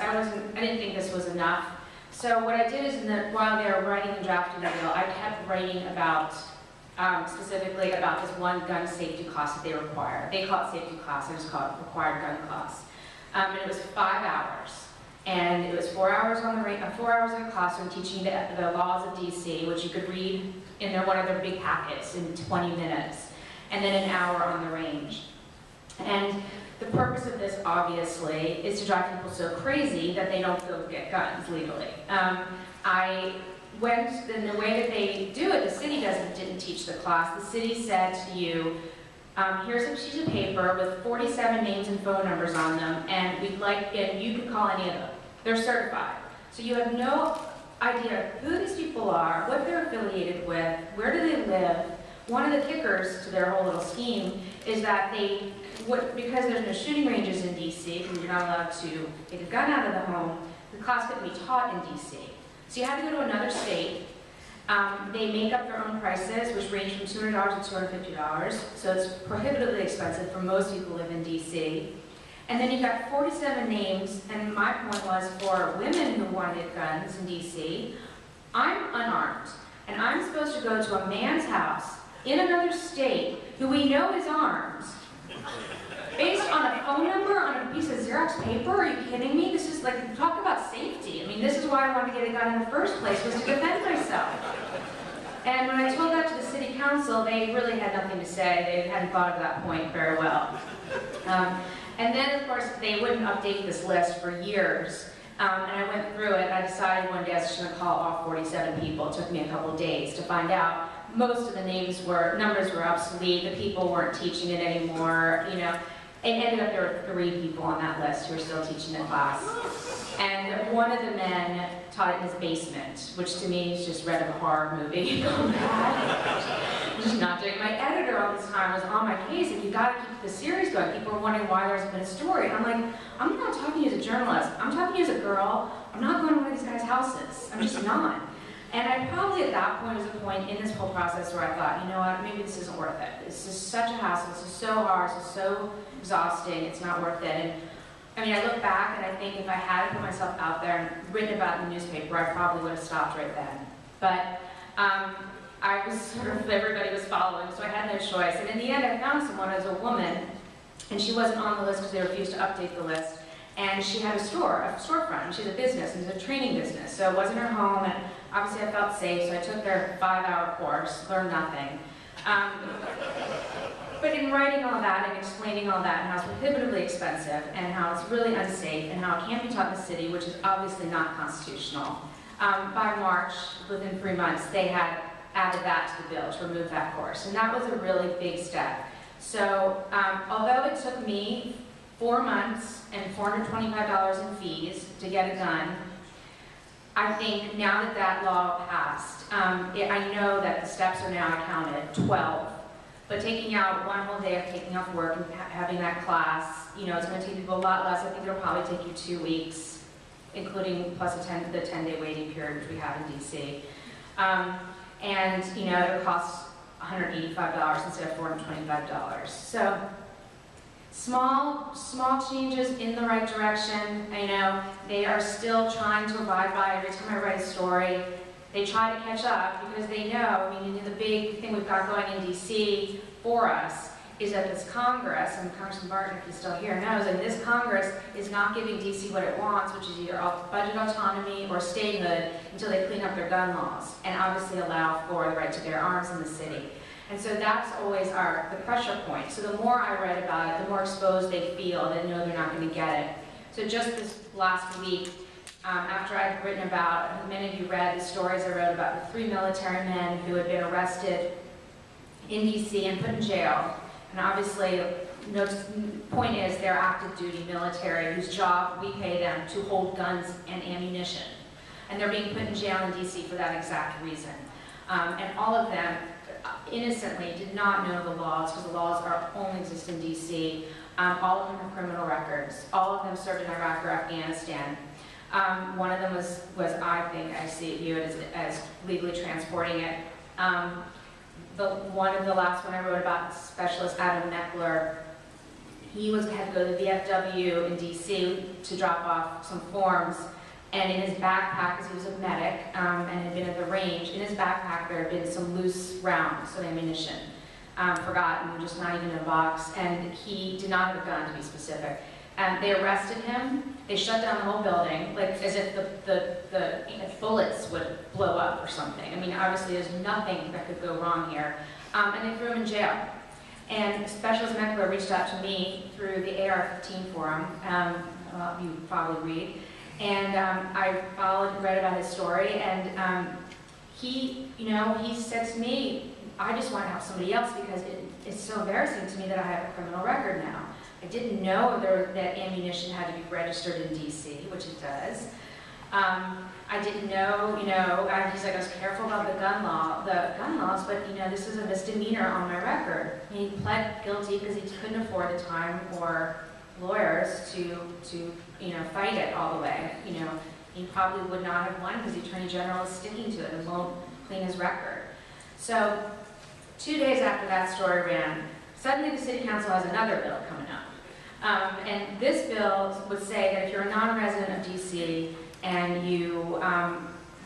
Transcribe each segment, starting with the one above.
I didn't think this was enough. So what I did is, while they were writing and drafting the bill, I kept writing about, specifically about this one gun safety class that they require. They call it safety class, I just call it required gun class. And it was 5 hours. And it was 4 hours on the 4 hours in a classroom teaching the laws of DC, which you could read in one of their big packets in 20 minutes. And then an hour on the range. And the purpose of this, obviously, is to drive people so crazy that they don't go get guns legally. I went, in the way that they do it, the city didn't teach the class. The city said to you, here's a sheet of paper with 47 names and phone numbers on them, and you can call any of them. They're certified. So you have no idea who these people are, what they're affiliated with, where do they live. One of the kickers to their whole little scheme is that because there's no shooting ranges in DC, and you're not allowed to take a gun out of the home, the class couldn't be taught in DC. So you had to go to another state. They make up their own prices, which range from $200 to $250, so it's prohibitively expensive for most people who live in DC. And then you've got 47 names, and my point was for women who wanted guns in DC, I'm unarmed, and I'm supposed to go to a man's house in another state who we know is armed, based on a phone number on a piece of Xerox paper? Are you kidding me? This is like, talk about safety. I mean, this is why I wanted to get a gun in the first place, was to defend myself. And when I told that to the city council, they really had nothing to say. They hadn't thought of that point very well. And then, of course, they wouldn't update this list for years. And I went through it, and I decided one day I was just going to call all 47 people. It took me a couple of days to find out. Most of the numbers were obsolete. The people weren't teaching it anymore. You know, it ended up there were 3 people on that list who were still teaching the class. And one of the men taught it in his basement, which to me is just read of a horror movie. Just not doing. My editor all this time was on my case, and you got to keep the series going. People were wondering why there hasn't been a story. And I'm like, I'm not talking to you as a journalist. I'm talking to you as a girl. I'm not going to one of these guys' houses. I'm just not. And I probably at that point was a point in this whole process where I thought, you know what, maybe this isn't worth it. This is such a hassle. This is so hard. This is so exhausting. It's not worth it. And I mean, I look back and I think if I hadn't put myself out there and written about it in the newspaper, I probably would have stopped right then. But I was sort of, everybody was following, so I had no choice. And in the end, I found someone as a woman, and she wasn't on the list because they refused to update the list. And she had a storefront, and she had a business, and it was a training business. So it wasn't her home, and obviously I felt safe, so I took their 5-hour course, learned nothing. But in writing all that and explaining all that and how it's prohibitively expensive and how it's really unsafe and how it can't be taught in the city, which is obviously not constitutional, by March, within 3 months, they had added that to the bill to remove that course. And that was a really big step. So although it took me 4 months and $425 in fees to get a gun, I think now that that law passed, I know that the steps are now counted, 12. But taking out one whole day of taking off work and having that class, you know, it's going to take people a lot less. I think it'll probably take you 2 weeks, including plus the 10-day waiting period, which we have in DC. And, you know, it'll cost $185 instead of $425. So small changes in the right direction. I know they are still trying to abide by. Every time I write a story, they try to catch up because they know, I mean, the big thing we've got going in DC for us is that this Congress, and Congressman Barton, if he's still here, knows that this Congress is not giving DC what it wants, which is either budget autonomy or statehood until they clean up their gun laws and obviously allow for the right to bear arms in the city. And so that's always the pressure point. So the more I read about it, the more exposed they feel, they know they're not going to get it. So just this last week, after I'd written about, many of you read the stories I wrote about the 3 military men who had been arrested in DC and put in jail. And obviously, the point is they're active duty military whose job we pay them to hold guns and ammunition. And they're being put in jail in DC for that exact reason. And all of them innocently did not know the laws, because the laws only exist in DC. All of them have criminal records. All of them served in Iraq or Afghanistan. One of them was I think, I view it as legally transporting it. The last one I wrote about, Specialist Adam Meckler, he had to go to the VFW in DC to drop off some forms, and in his backpack, because he was a medic and had been at the range, in his backpack there had been some loose rounds of ammunition, forgotten, just not even in a box, and he did not have a gun, to be specific. And they arrested him. They shut down the whole building, like as if the bullets would blow up or something. I mean, obviously there's nothing that could go wrong here. And they threw him in jail. And Specialist Meckler reached out to me through the AR-15 forum, you probably read, and I followed and read about his story, and he said to me, I just want to help somebody else because it's so embarrassing to me that I have a criminal record now. I didn't know that ammunition had to be registered in DC, which it does. I didn't know, he's like, I was careful about the gun laws, but this is a misdemeanor on my record. And he pled guilty because he couldn't afford the time or lawyers to fight it all the way. He probably would not have won because the Attorney General is sticking to it and won't clean his record. So 2 days after that story ran, suddenly the City Council has another bill coming up. And this bill would say that if you're a non-resident of DC and you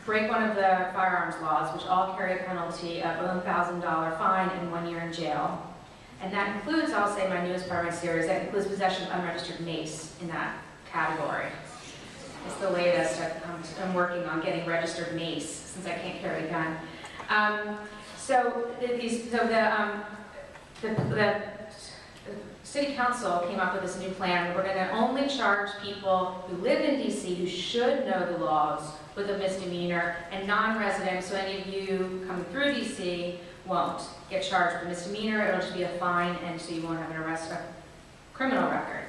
break one of the firearms laws, which all carry a penalty of a $1,000 fine and 1 year in jail, and that includes, I'll say, my newest part of my series, that includes possession of unregistered mace in that category. It's the latest. I'm working on getting registered mace since I can't carry a gun. So the City Council came up with this new plan. We're going to only charge people who live in DC who should know the laws with a misdemeanor, and non-residents, so any of you coming through DC won't get charged with a misdemeanor. It'll just be a fine, and so you won't have an arrest or criminal record.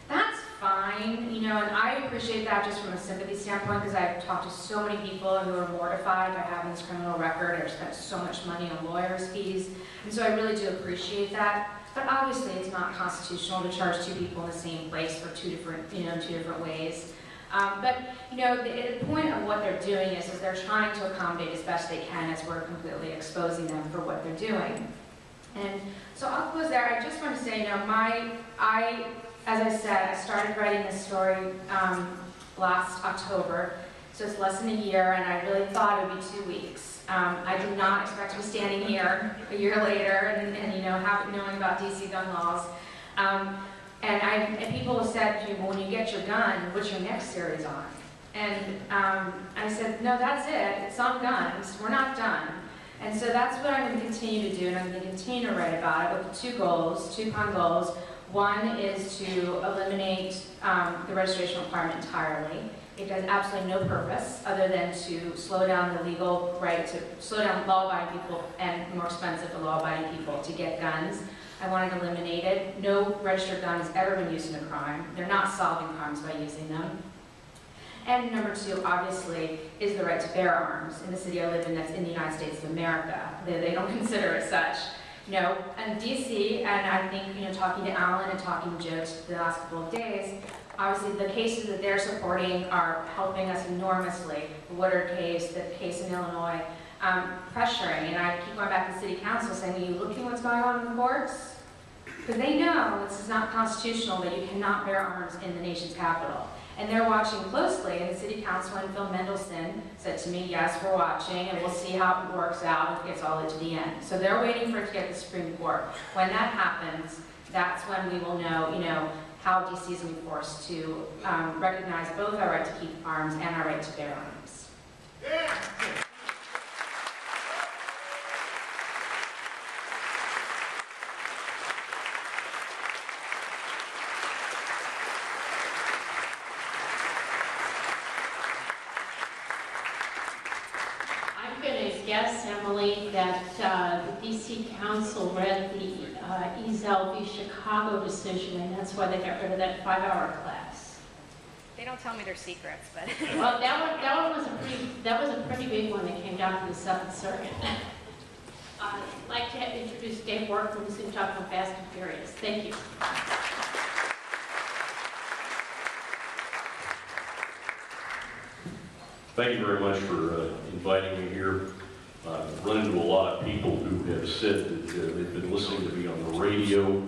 That's fine, and I appreciate that just from a sympathy standpoint, because I've talked to so many people who are mortified by having this criminal record. I've spent so much money on lawyers' fees, and so I really do appreciate that. But obviously, it's not constitutional to charge two people in the same place for two different ways. But the point of what they're doing is they're trying to accommodate as best they can as we're completely exposing them for what they're doing. And so I'll close there. I just want to say, as I said, I started writing this story last October, so it's less than a year, and I really thought it would be 2 weeks. I did not expect to be standing here a year later and knowing about DC gun laws. And people have said to me, well, when you get your gun, what's your next series on? And I said, no, that's it. It's on guns. We're not done. And so that's what I'm going to continue to do, and I'm going to continue to write about it with two pronged goals. One is to eliminate the registration requirement entirely. It has absolutely no purpose other than to slow down the legal right, to slow down law-abiding people and more expensive for law-abiding people to get guns. I want it eliminated. No registered gun has ever been used in a crime. They're not solving crimes by using them. And number two, obviously, is the right to bear arms in the city I live in that's in the United States of America. They don't consider it such. And DC, and I think, talking to Alan and talking to Joe the last couple of days, obviously the cases that they're supporting are helping us enormously. The Woodard case, the case in Illinois, pressuring, and I keep going back to the City Council saying, are you looking what's going on in the courts? Because they know this is not constitutional, that you cannot bear arms in the nation's capital. And they're watching closely, and the City Council and Phil Mendelson said to me, yes, we're watching, and we'll see how it works out if it gets all the way to the end. So they're waiting for it to get to the Supreme Court. When that happens, that's when we will know, how DC is going to be forced to recognize both our right to keep arms and our right to bear arms. Yeah. Guess, Emily, that the DC Council read the Ezel v. Chicago decision, and that's why they got rid of that 5-hour class. They don't tell me their secrets, but well, that was a pretty big one that came down to the 7th Circuit. I'd like to introduce Dave Workman, who's going to talk about Fast and Furious. Thank you. Thank you very much for inviting me here. I've run into a lot of people who have said that they've been listening to me on the radio,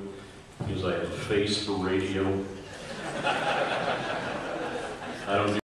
because I have a face for radio. I don't do